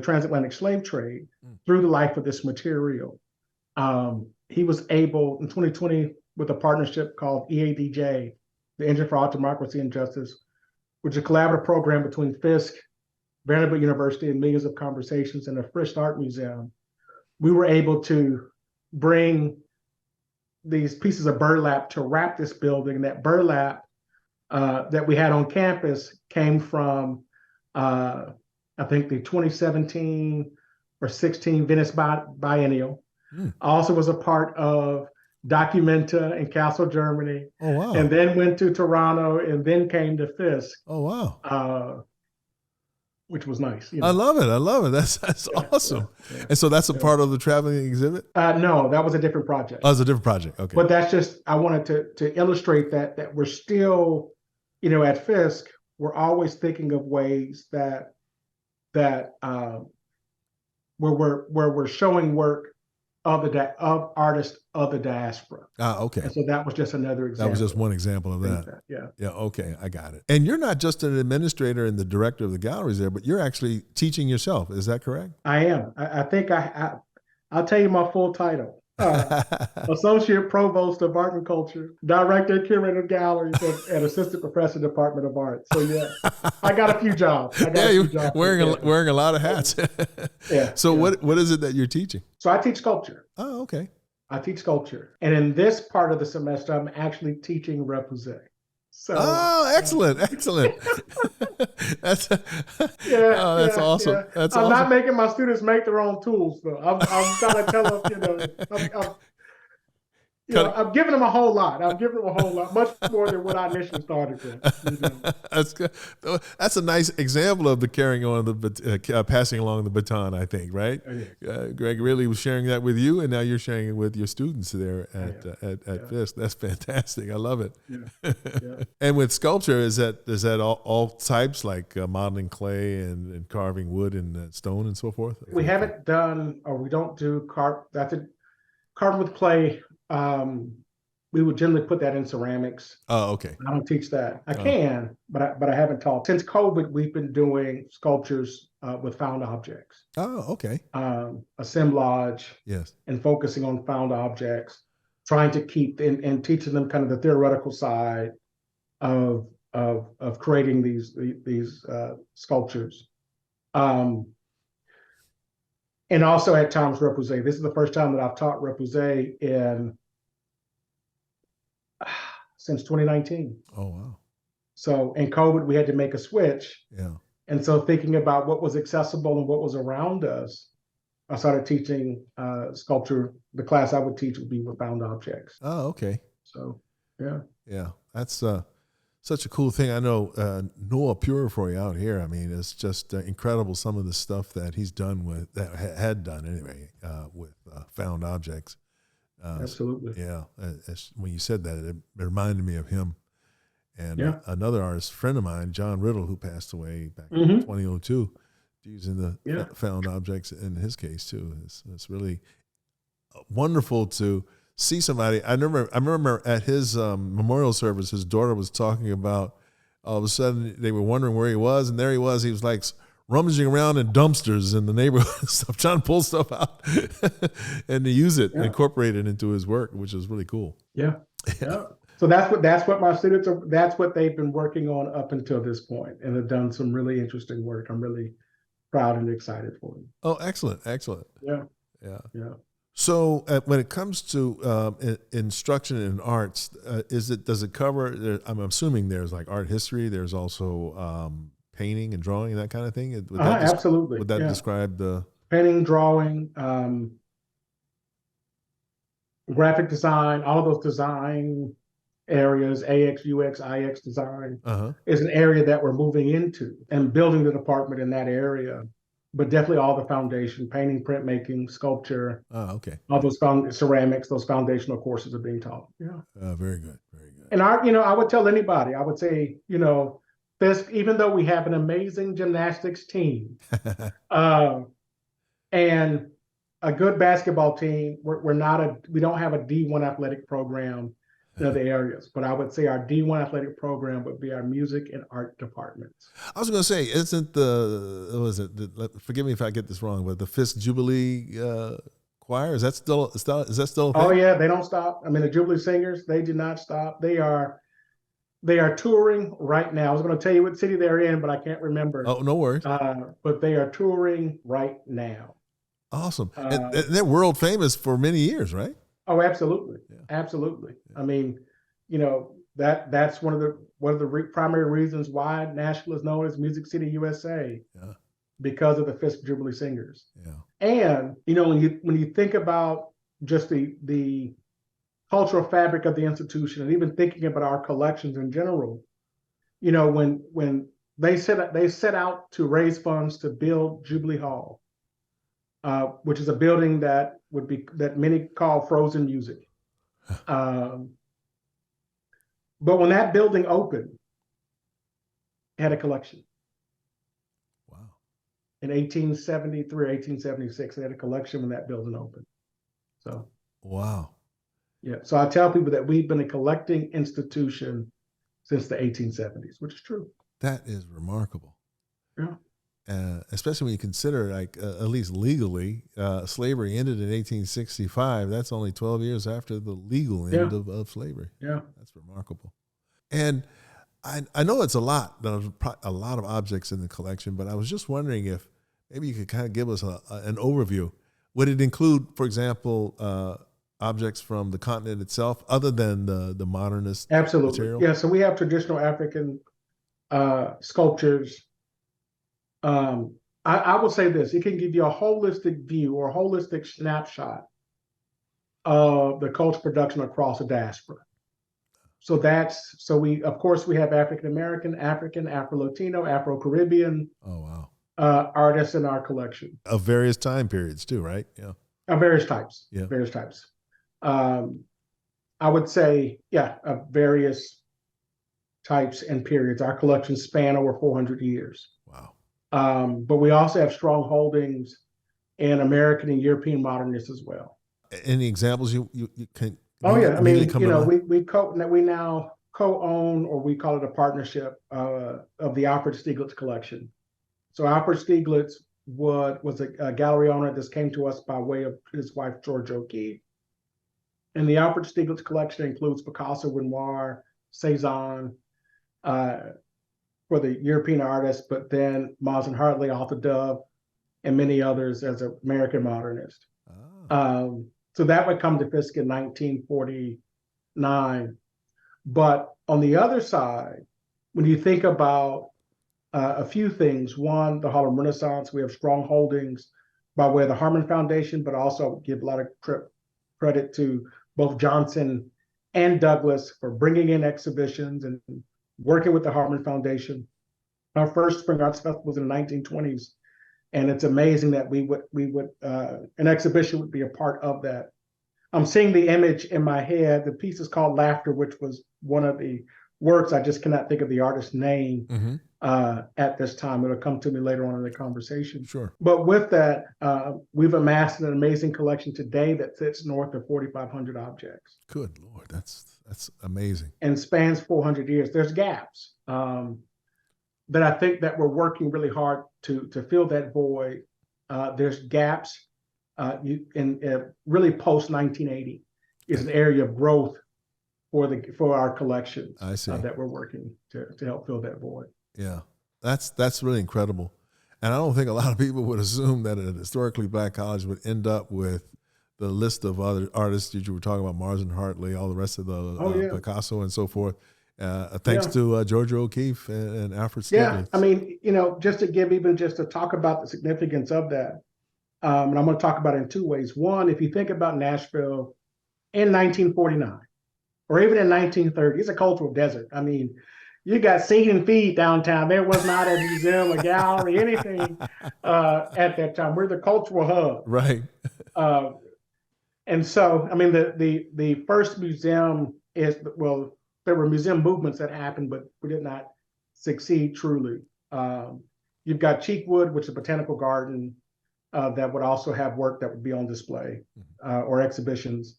transatlantic slave trade through the life of this material. He was able in 2020, with a partnership called EADJ, the Engine for All Democracy and Justice, which is a collaborative program between Fisk, Vanderbilt University, and Millions of Conversations, and the Frisch Art Museum. We were able to bring these pieces of burlap to wrap this building. That burlap that we had on campus came from, I think, the 2017 or 16 Venice Biennial. Also was a part of Documenta in Kassel, Germany. Oh, wow. And then went to Toronto, and then came to Fisk. Oh, wow. Which was nice. You know? I love it. That's awesome. Yeah. And so that's a part of the traveling exhibit? No, that was a different project. Oh, it's a different project. Okay. But that's just, I wanted to illustrate that we're still, you know, at Fisk, we're always thinking of ways that we're showing work of artists of the diaspora. Okay. And so that was just another example. That was just one example of that. Yeah. Yeah. Okay. I got it. And you're not just an administrator and the director of the galleries there, but you're actually teaching yourself. Is that correct? I am. I think I'll tell you my full title. Associate Provost of Art and Culture, Director, Curator of Galleries, and Assistant Professor, Department of Art. So yeah, I got a few jobs. You're wearing a lot of hats. Yeah. So what is it that you're teaching? So I teach sculpture. Oh, okay. I teach sculpture, and in this part of the semester, I'm actually teaching repoussé. So, excellent. That's that's awesome. Yeah. That's I'm awesome. not making my students make their own tools, though. I'm trying to tell them, I'm giving them a whole lot. I'm giving them a whole lot, much more than what I initially started with. That's good. That's a nice example of the carrying on the passing along the baton, I think, right? Greg really was sharing that with you, and now you're sharing it with your students there at Fisk. That's fantastic. I love it. Yeah. And with sculpture, is that all types, like modeling clay and carving wood and stone and so forth? We haven't done, or we don't do carving with clay. We would generally put that in ceramics. Oh, okay. I don't teach that. I can, but I haven't taught. Since COVID, we've been doing sculptures with found objects. Oh, okay. Assemblage. Yes. And focusing on found objects, trying to keep and teaching them kind of the theoretical side of creating these sculptures. And also at times repoussé. This is the first time that I've taught repoussé since 2019. Oh, wow. So in COVID, we had to make a switch. Yeah. And so thinking about what was accessible and what was around us, I started teaching sculpture. The class I would teach would be with found objects. Oh, okay. So, yeah. Yeah, that's such a cool thing. I know Noah Purifoy out here. I mean, it's just incredible some of the stuff that he's done had done anyway with found objects. Absolutely. Yeah, when you said that, it reminded me of him. And another artist friend of mine, John Riddle, who passed away back in 2002, using the found objects in his case too. It's really wonderful to see somebody. I remember at his memorial service, his daughter was talking about, all of a sudden they were wondering where he was, and there he was. He was like rummaging around in dumpsters in the neighborhood and stuff, trying to pull stuff out and to use it, incorporate it into his work, which is really cool. Yeah. So that's what my students are. That's what they've been working on up until this point, and have done some really interesting work. I'm really proud and excited for them. Oh, excellent. Yeah. So when it comes to instruction in arts, does it cover, I'm assuming there's like art history, there's also painting and drawing and that kind of thing? Absolutely. Would that describe the... Painting, drawing, graphic design, all of those design areas, AX, UX, IX design is an area that we're moving into and building the department in that area. But definitely all the foundation, painting, printmaking, sculpture. Oh, okay. All those ceramics, those foundational courses are being taught. Yeah. Very good. And I would tell anybody, I would say, Fisk, even though we have an amazing gymnastics team and a good basketball team, we don't have a D1 athletic program in other areas, but I would say our D1 athletic program would be our music and art departments. I was going to say, isn't forgive me if I get this wrong, but the Fisk Jubilee choir, is that still a thing? Oh yeah, they don't stop. I mean, the Jubilee Singers, they do not stop. They are touring right now. I was going to tell you what city they're in, but I can't remember. Oh, no worries. But they are touring right now. Awesome. And they're world famous for many years, right? Oh, absolutely. Yeah. Absolutely. Yeah. I mean, that's one of the primary reasons why Nashville is known as Music City, USA. Yeah. Because of the Fisk Jubilee Singers. Yeah. And, when you think about just the cultural fabric of the institution, and even thinking about our collections in general, when they set out to raise funds to build Jubilee Hall, which is a building that many call frozen music. But when that building opened, it had a collection. Wow. in 1873, 1876. They had a collection when that building opened. So, wow. yeah. So I tell people that we've been a collecting institution since the 1870s, which is true. That is remarkable. Yeah. Especially when you consider, like, at least legally, slavery ended in 1865. That's only 12 years after the legal end of slavery. Yeah. That's remarkable. And I know it's a lot. There's a lot of objects in the collection, but I was just wondering if maybe you could kind of give us an overview. Would it include, for example, objects from the continent itself, other than the modernist material? Yeah, so we have traditional African sculptures. I will say this: it can give you a holistic view or a holistic snapshot of the culture production across the diaspora. So we, of course, we have African American, Afro-Latino, Afro-Caribbean. Oh, wow. Artists in our collection of various time periods too, right? Yeah, of various types. Yeah, various types. I would say, of various types and periods. Our collection span over 400 years. Wow. But we also have strong holdings in American and European modernists as well. Any examples you can? Oh yeah, I mean, we now co-own, or we call it a partnership, of the Alfred Stieglitz collection. So Alfred Stieglitz was a gallery owner. This came to us by way of his wife, Georgia O'Keeffe. And the Alfred Stieglitz collection includes Picasso, Renoir, Cezanne, for the European artists, but then Miles and Hartley, Arthur Dove, and many others as an American modernist. Oh. So that would come to Fisk in 1949. But on the other side, when you think about a few things, one, the Harlem Renaissance, we have strong holdings by way of the Harman Foundation, but also give a lot of credit to both Johnson and Douglas for bringing in exhibitions and working with the Harman Foundation. Our first Spring Arts Festival was in the 1920s, and it's amazing that we would an exhibition would be a part of that. I'm seeing the image in my head. The piece is called Laughter, which was one of the works. I just cannot think of the artist's name at this time. It'll come to me later on in the conversation. Sure. But with that, we've amassed an amazing collection today that sits north of 4,500 objects. Good Lord, that's amazing. And spans 400 years. There's gaps that I think that we're working really hard to fill that void. There's gaps really post 1980 is an area of growth for our collections. I see. That we're working to help fill that void. Yeah, that's really incredible. And I don't think a lot of people would assume that a historically Black college would end up with the list of other artists that you were talking about, Mars and Hartley, all the rest of the Picasso and so forth. Thanks to Georgia O'Keeffe and Alfred Stieglitz. Yeah, I mean, just to talk about the significance of that, and I'm going to talk about it in two ways. One, if you think about Nashville in 1949, or even in 1930, it's a cultural desert. I mean, you got seed and feed downtown. There was not a museum, a gallery, anything at that time. We're the cultural hub. Right. And so, I mean, the first museum there were museum movements that happened, but we did not succeed truly. You've got Cheekwood, which is a botanical garden that would also have work that would be on display or exhibitions.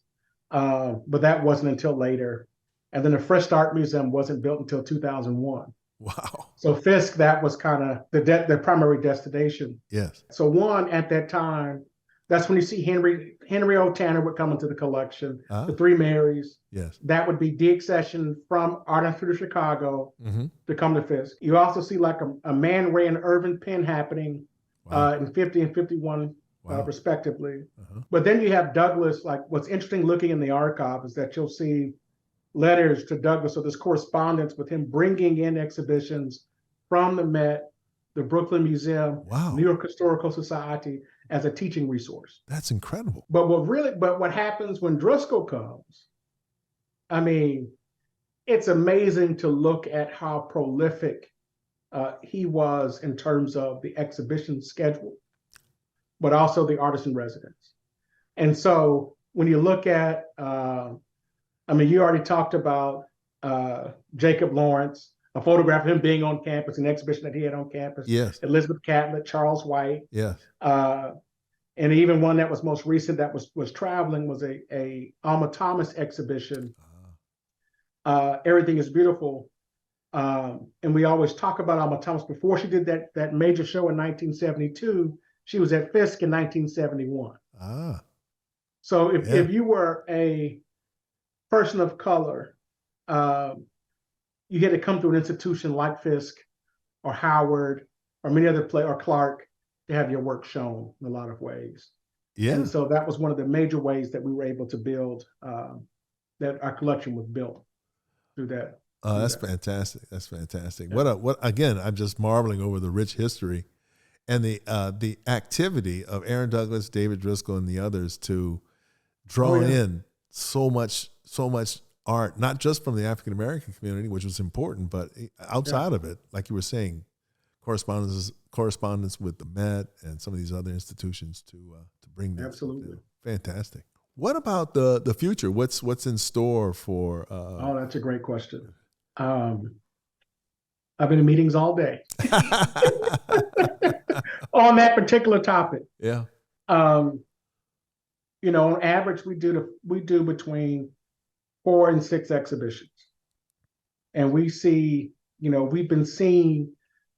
But that wasn't until later. And then the Fresh Start Museum wasn't built until 2001. Wow. So Fisk, that was kind of the primary destination. Yes. So one, at that time, that's when you see Henry O. Tanner would come into the collection, the Three Marys. Yes. That would be de-accession from Art Institute of Chicago to come to Fisk. You also see like a Man Ray and Irvin Penn happening in 50 and 51 respectively. But then you have Douglas. Like, what's interesting looking in the archive is that you'll see letters to Douglas, so this correspondence with him bringing in exhibitions from the Met, the Brooklyn Museum, New York Historical Society as a teaching resource. That's incredible. But what happens when Driscoll comes, I mean, it's amazing to look at how prolific he was in terms of the exhibition schedule, but also the artist in residence. And so when you look at, you already talked about Jacob Lawrence. a photograph of him being on campus, an exhibition that he had on campus. Yes. Elizabeth Catlett, Charles White. Yes. And even one that was most recent that was traveling was a Alma Thomas exhibition. Everything is Beautiful. And we always talk about Alma Thomas. Before she did that major show in 1972, she was at Fisk in 1971. So if you were a person of color, you had to come through an institution like Fisk or Howard or many other or Clark to have your work shown in a lot of ways. Yeah. And so that was one of the major ways that we were able to build, that our collection was built through that. That's fantastic. That's fantastic. Yeah. What again, I'm just marveling over the rich history and the activity of Aaron Douglas, David Driscoll, and the others to draw in so much art, not just from the African American community, which was important, but outside of it, like you were saying, correspondence with the Met and some of these other institutions to bring this. Absolutely. Fantastic. What about the future? What's in store for? That's a great question. I've been in meetings all day on that particular topic. Yeah. On average, we do between 4 and 6 exhibitions, and we see, we've been seeing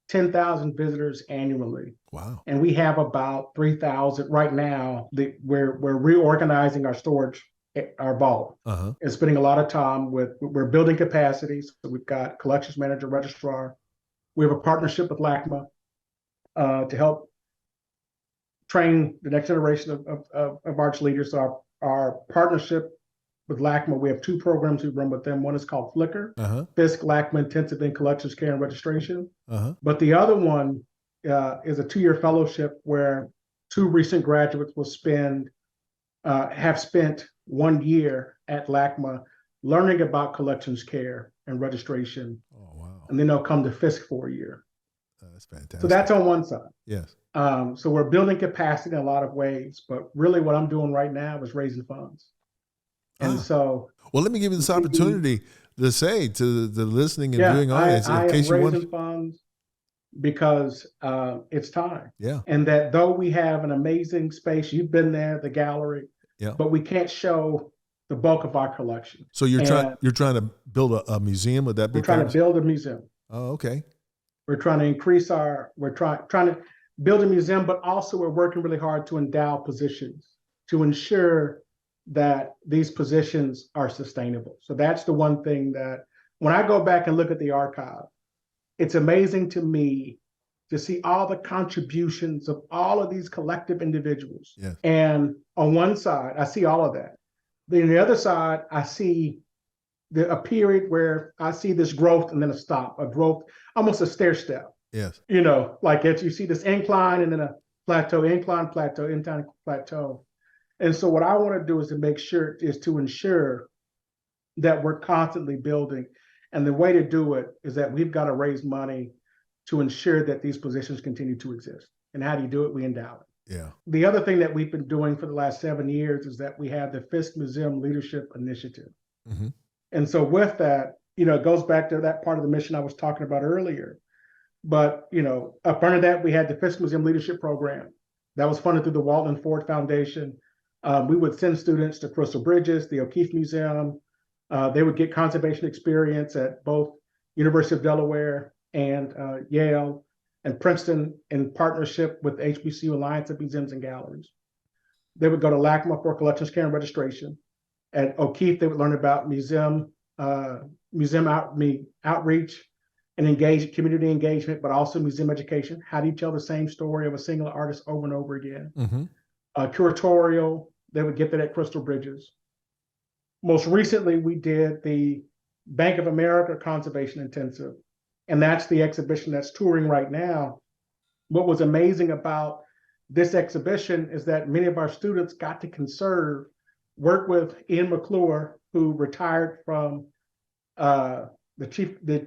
10,000 visitors annually. Wow. And we have about 3,000 right now. We're reorganizing our storage, our vault, and spending a lot of time we're building capacities. So we've got collections manager, registrar. We have a partnership with LACMA to help train the next generation of arts leaders. So our partnership with LACMA, we have 2 programs we run with them. One is called Flicker, Fisk LACMA Intensive in Collections Care and Registration. But the other one is a 2-year fellowship where 2 recent graduates will have spent 1 year at LACMA learning about collections care and registration. Oh, wow. And then they'll come to Fisk for a year. That's fantastic. So that's on one side. Yes. So we're building capacity in a lot of ways, but really what I'm doing right now is raising funds. And so, well, let me give you this opportunity to say to the listening and viewing audience, in case you want, raising funds because it's time. Yeah. And that though we have an amazing space, you've been there, the gallery, but we can't show the bulk of our collection. So you're trying to build a museum? Would that be? We're trying to build a museum. Oh, okay. We're trying to increase we're trying to build a museum, but also we're working really hard to endow positions to ensure that these positions are sustainable. So that's the one thing that when I go back and look at the archive, it's amazing to me to see all the contributions of all of these collective individuals. Yes. And on one side, I see all of that. Then on the other side, I see a period where I see this growth and then a growth, almost a stair step. Yes. Like you see this incline and then a plateau, incline, plateau, incline, plateau. And so what I want to do is to ensure that we're constantly building. And the way to do it is that we've got to raise money to ensure that these positions continue to exist. And how do you do it? We endow it. Yeah. The other thing that we've been doing for the last 7 years is that we have the Fisk Museum Leadership Initiative. And so with that, it goes back to that part of the mission I was talking about earlier. But, up under that, we had the Fisk Museum Leadership Program that was funded through the Walton Ford Foundation. We would send students to Crystal Bridges, the O'Keeffe Museum. They would get conservation experience at both University of Delaware and Yale and Princeton in partnership with the HBCU Alliance of Museums and Galleries. They would go to LACMA for collections care and registration. At O'Keeffe, they would learn about museum outreach and community engagement, but also museum education. How do you tell the same story of a single artist over and over again? Curatorial, they would get that at Crystal Bridges. Most recently, we did the Bank of America Conservation Intensive, and that's the exhibition that's touring right now. What was amazing about this exhibition is that many of our students got to work with Ian McClure, who retired from the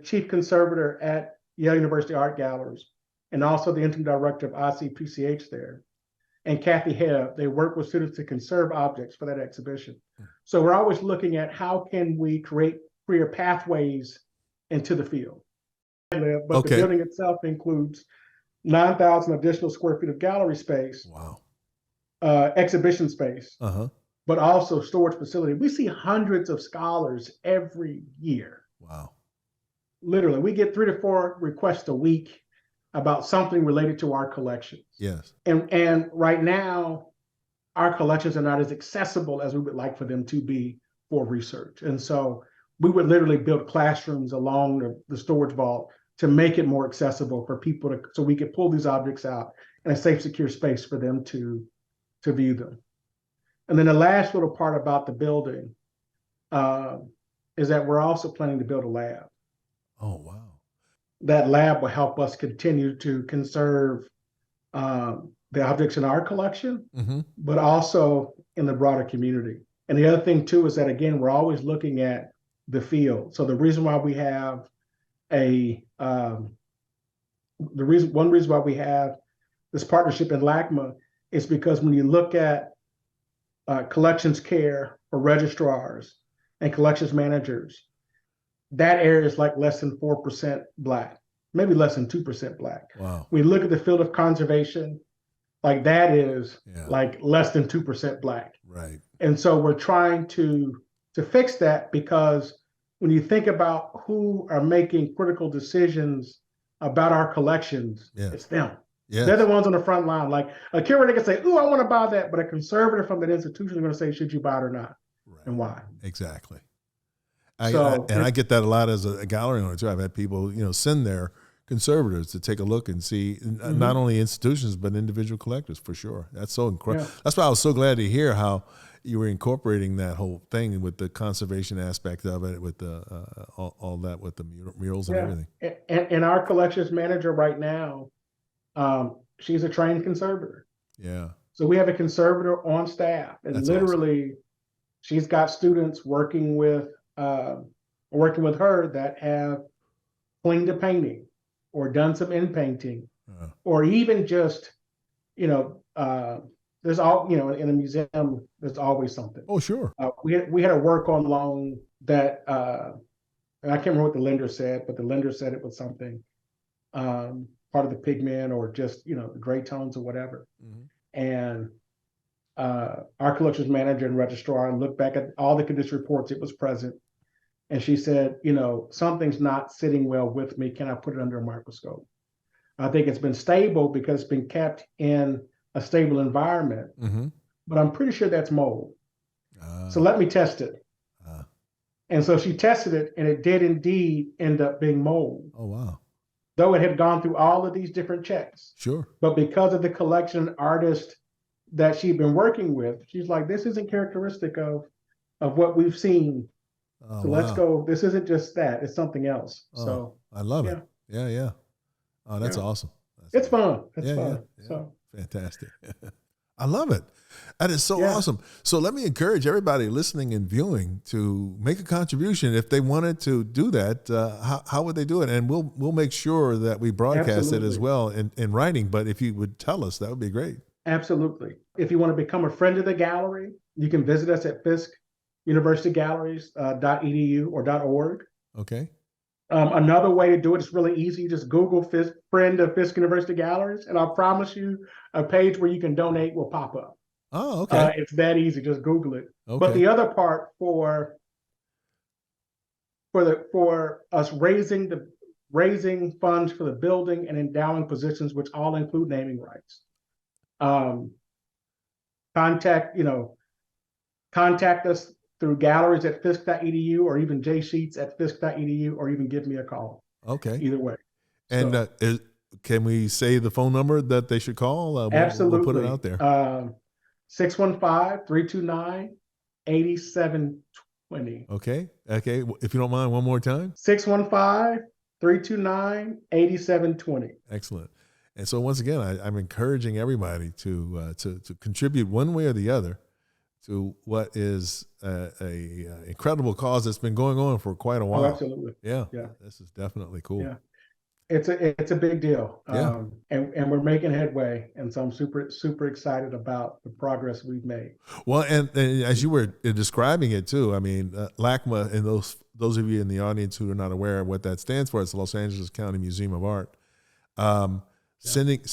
chief conservator at Yale University Art Galleries, and also the interim director of ICPCH there. And Kathy Hebb, they work with students to conserve objects for that exhibition. So we're always looking at how can we create career pathways into the field. live, but the Okay. building itself includes 9,000 additional square feet of gallery space, Wow. exhibition space, Uh-huh. but also storage facility. We see hundreds of scholars every year. Wow. Literally, we get 3 to 4 requests a week about something related to our collections. Yes. And right now, our collections are not as accessible as we would like for them to be for research. And so we would literally build classrooms along the storage vault to make it more accessible for people to, so we could pull these objects out in a safe, secure space for them to view them. And then the last little part about the building is that we're also planning to build a lab. Oh, wow. That lab will help us continue to conserve the objects in our collection, Mm-hmm. but also in the broader community. And the other thing too is that, again, we're always looking at the field. So the reason why we have one reason why we have this partnership in LACMA is because when you look at collections care for registrars and collections managers, that area is like less than 4% Black, maybe less than 2% Black. Wow. We look at the field of conservation, like that is like less than 2% Black. Right. And so we're trying to fix that, because when you think about who are making critical decisions about our collections, it's them. Yes. They're the ones on the front line. Like a curator can say, "Ooh, I want to buy that," but a conservator from that institution is going to say, "Should you buy it or not?" Right. And why? Exactly. I get that a lot as a gallery owner too. I've had people, send their conservators to take a look and see not only institutions but individual collectors, for sure. That's so incredible. Yeah. That's why I was so glad to hear how you were incorporating that whole thing with the conservation aspect of it, with the all that with the murals and everything. And our collections manager right now, she's a trained conservator. Yeah. So we have a conservator on staff, and that's literally awesome. She's got students working with her that have cleaned a painting or done some in painting, or even just, there's all, in a museum, there's always something. Oh, sure. We had a work on loan that, and I can't remember what the lender said, but the lender said it was something, part of the pigment or just, the gray tones or whatever. Mm-hmm. And our collections manager and registrar looked back at all the condition reports, it was present. And she said, something's not sitting well with me. Can I put it under a microscope? I think it's been stable because it's been kept in a stable environment, but I'm pretty sure that's mold. So let me test it. And so she tested it, and it did indeed end up being mold. Oh, wow. Though it had gone through all of these different checks. Sure. But because of the collection artist that she'd been working with, she's like, this isn't characteristic of what we've seen. Oh, so let's go. This isn't just that. It's something else. Oh, so I love it. Yeah. Oh, that's awesome. It's fun. It's fun. Yeah. So fantastic. I love it. That is so awesome. So let me encourage everybody listening and viewing to make a contribution. If they wanted to do that, how would they do it? And we'll make sure that we broadcast it as well in writing. But if you would tell us, that would be great. Absolutely. If you want to become a friend of the gallery, you can visit us at Fisk University Galleries.edu or .org. Okay. Another way to do it is really easy. You just Google friend of Fisk University Galleries, and I'll promise you a page where you can donate will pop up. Oh, okay. It's that easy. Just Google it. Okay. But the other part for us raising funds for the building and endowing positions, which all include naming rights. Contact us through galleries at fisk.edu or even jsheats at fisk.edu, or even give me a call. Okay. Either way. And can we say the phone number that they should call? Absolutely. We'll put it out there. 615-329-8720. Okay. If you don't mind, one more time. 615-329-8720. Excellent. And so once again, I'm encouraging everybody to contribute one way or the other to what is a incredible cause that's been going on for quite a while. Oh, absolutely. Yeah. This is definitely cool. Yeah. It's a big deal. And we're making headway. And so I'm super, super excited about the progress we've made. Well, and as you were describing it too, I mean, LACMA in those those of you in the audience who are not aware of what that stands for, it's the Los Angeles County Museum of Art. Sending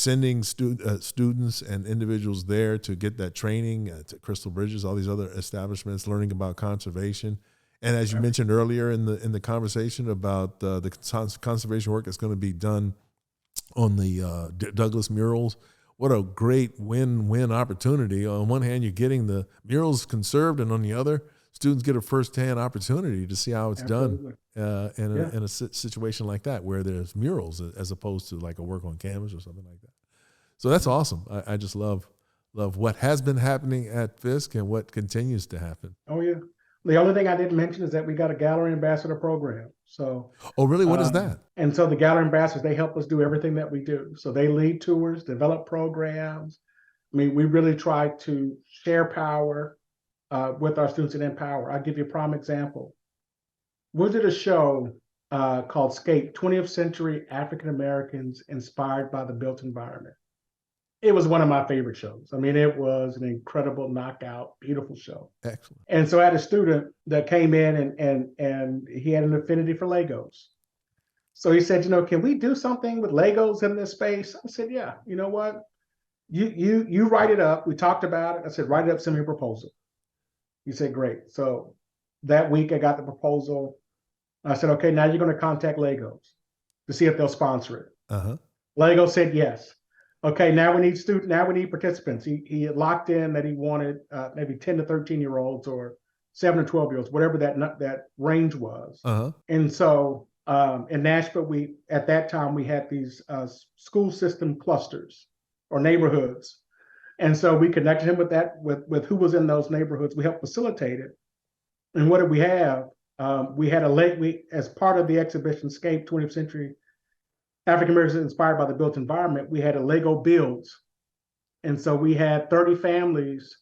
students and individuals there to get that training to Crystal Bridges, all these other establishments, learning about conservation. And as you mentioned earlier in the conversation about the conservation work that's going to be done on the Douglas murals, what a great win-win opportunity. On one hand, you're getting the murals conserved, and on the other, students get a first-hand opportunity to see how it's done in a situation like that, where there's murals as opposed to like a work on canvas or something like that. So that's awesome. I just love what has been happening at Fisk and what continues to happen. Oh, yeah. The only thing I didn't mention is that we got a gallery ambassador program. So, oh, really? What is that? And so the gallery ambassadors, they help us do everything that we do. So they lead tours, develop programs. I mean, we really try to share power with our students and empower. I'll give you a prime example. We did a show called Scape, 20th Century African Americans Inspired by the Built Environment. It was one of my favorite shows. I mean, it was an incredible knockout, beautiful show. Excellent. And so I had a student that came in and he had an affinity for Legos. So he said, can we do something with Legos in this space? I said, yeah, you know what? You write it up. We talked about it. I said, write it up, send me a proposal. He said, great. So that week I got the proposal. I said, okay, now you're going to contact Legos to see if they'll sponsor it. Uh-huh. Lego said yes. Okay, now we need participants. He had locked in that he wanted maybe 10 to 13-year-olds or 7 to 12-year-olds, whatever that range was. Uh-huh. And so in Nashville, at that time we had these school system clusters or neighborhoods. And so we connected him with who was in those neighborhoods. We helped facilitate it. And what did we have? We had as part of the exhibition Scape 20th Century African Americans Inspired by the Built Environment, we had a Lego Builds. And so we had 30 families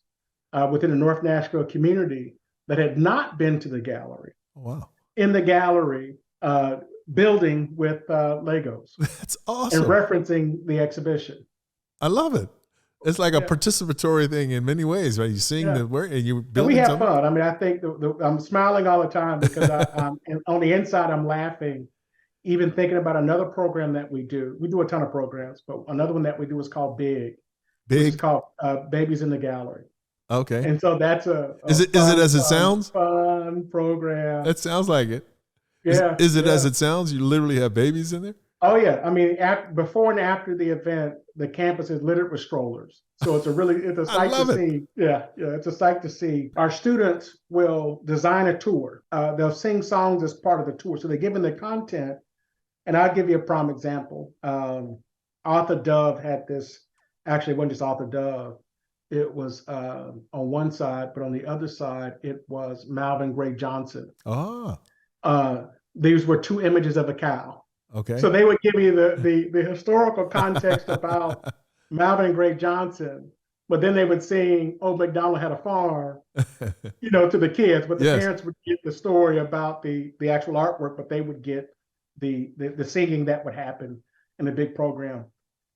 within the North Nashville community that had not been to the gallery. Oh, wow. In the gallery, building with Legos. That's awesome. And referencing the exhibition. I love it. It's like a participatory thing in many ways, right? You're seeing the work and you're building and we have something. fun. I mean, I think I'm smiling all the time because on the inside, I'm laughing. Even thinking about another program that we do. We do a ton of programs, but another one that we do is called Big. It's called Babies in the Gallery. Okay. And so that's is it as it sounds? Fun program. It sounds like it. Yeah. Is it as it sounds? You literally have babies in there? Oh yeah. I mean, before and after the event, the campus is littered with strollers. So it's a sight to see. Yeah, it's a sight to see. Our students will design a tour. They'll sing songs as part of the tour. So they're given the content. And I'll give you a prime example. Arthur Dove had this, actually it wasn't just Arthur Dove. It was on one side, but on the other side, it was Malvin Gray Johnson. These were two images of a cow. Okay. So they would give you the historical context about Malvin Gray Johnson, but then they would sing, "Oh, McDonald had a farm," to the kids. But the parents would get the story about the actual artwork, but they would get the singing that would happen in the big program.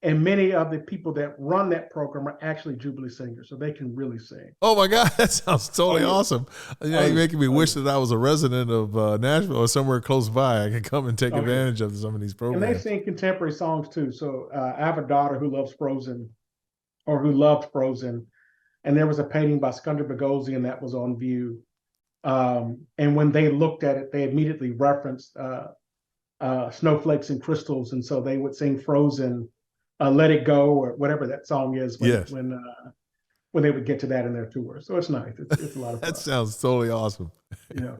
And many of the people that run that program are actually Jubilee singers, so they can really sing. Oh my God, that sounds totally awesome. You're making me wish that I was a resident of Nashville or somewhere close by. I could come and take advantage of some of these programs. And they sing contemporary songs too. So I have a daughter who loves Frozen, or who loved Frozen. And there was a painting by Skunder Bogosian that was on view. And when they looked at it, they immediately referenced Snowflakes and Crystals. And so they would sing Frozen, Let It Go, or whatever that song is when they would get to that in their tour. So it's nice. It's a lot of fun. That sounds totally awesome. Yeah.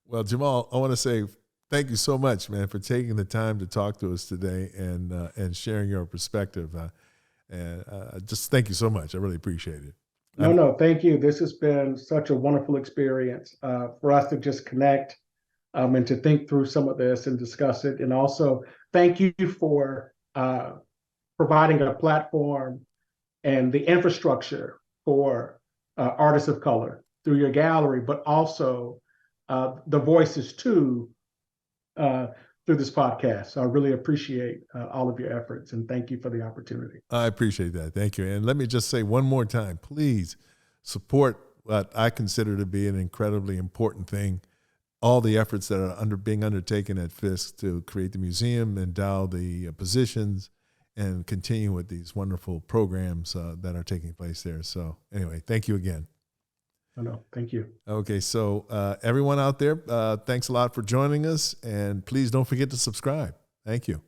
Well, Jamaal, I want to say thank you so much, man, for taking the time to talk to us today and sharing your perspective. And just thank you so much. I really appreciate it. No, thank you. This has been such a wonderful experience for us to just connect and to think through some of this and discuss it. And also thank you for providing a platform and the infrastructure for artists of color through your gallery, but also the voices too through this podcast. So I really appreciate all of your efforts, and thank you for the opportunity. I appreciate that. Thank you. And let me just say one more time, please support what I consider to be an incredibly important thing all the efforts that are being undertaken at Fisk to create the museum, endow the positions, and continue with these wonderful programs that are taking place there. So anyway, thank you again. Oh, no, thank you. Okay, so everyone out there, thanks a lot for joining us, and please don't forget to subscribe. Thank you.